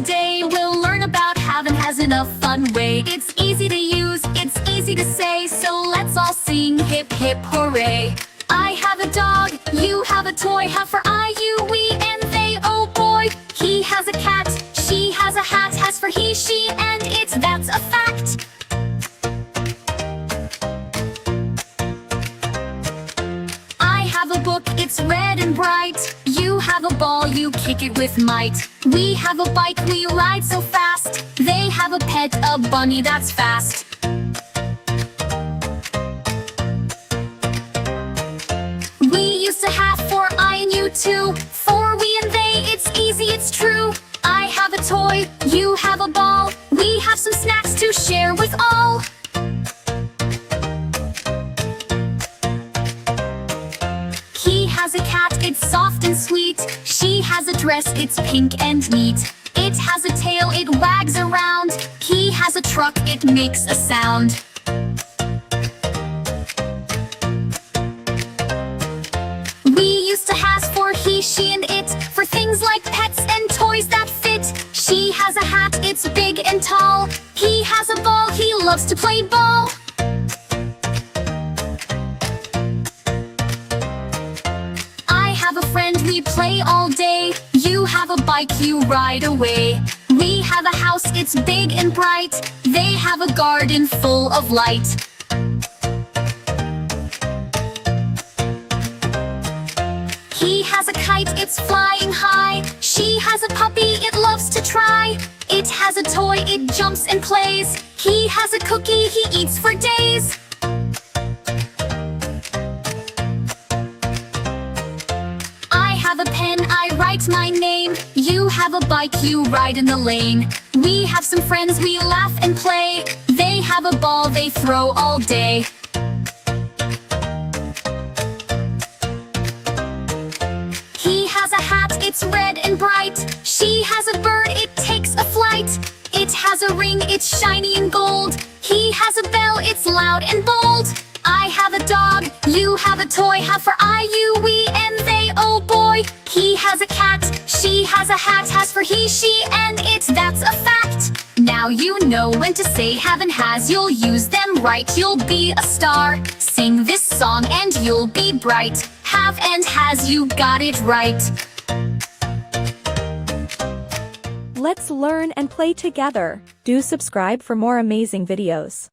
Today we'll learn about have and has in a fun way. It's easy to use, it's easy to say, so let's all sing hip hip hooray. I have a dog, you have a toy, have for I, you, we, and they, oh boy. He has a cat, she has a hat, has for he, she, and it, that's a fact. I have a book, it's red and bright. You have a ball, you kick it with might. We have a bike, we ride so fast. They have a pet, a bunny that's fast. We used to have for I and you too. For we and they, it's easy, it's true. I have a toy, you have a ball. We have some snacks to share with all. He has a cat, it's soft and sweet. She has a dress, it's pink and neat. It has a tail, it wags around. He has a truck, it makes a sound. We used to has for he, she, and it, for things like pets and toys that fit. She has a hat, it's big and tall. He has a ball, he loves to play ball. I have a friend, we play all day. You have a bike, you ride away. We have a house, it's big and bright. They have a garden full of light. He has a kite, it's flying high. She has a puppy, it loves to try. It has a toy, it jumps and plays. He has a cookie, he eats for days. I have a pen, I write my name. You have a bike, you ride in the lane. We have some friends, we laugh and play. They have a ball, they throw all day. He has a hat, it's red and bright. She has a bird, it takes a flight. It has a ring, it's shiny and gold. He has a bell, it's loud and bold. I have a dog, you have a toy, have for I, you, we, and they, oh boy. He has a cat, she has a hat, has for he, she, and it, that's a fact. Now you know when to say have and has, you'll use them right, you'll be a star. Sing this song and you'll be bright. Have and has, you got it right. Let's learn and play together. Do subscribe for more amazing videos.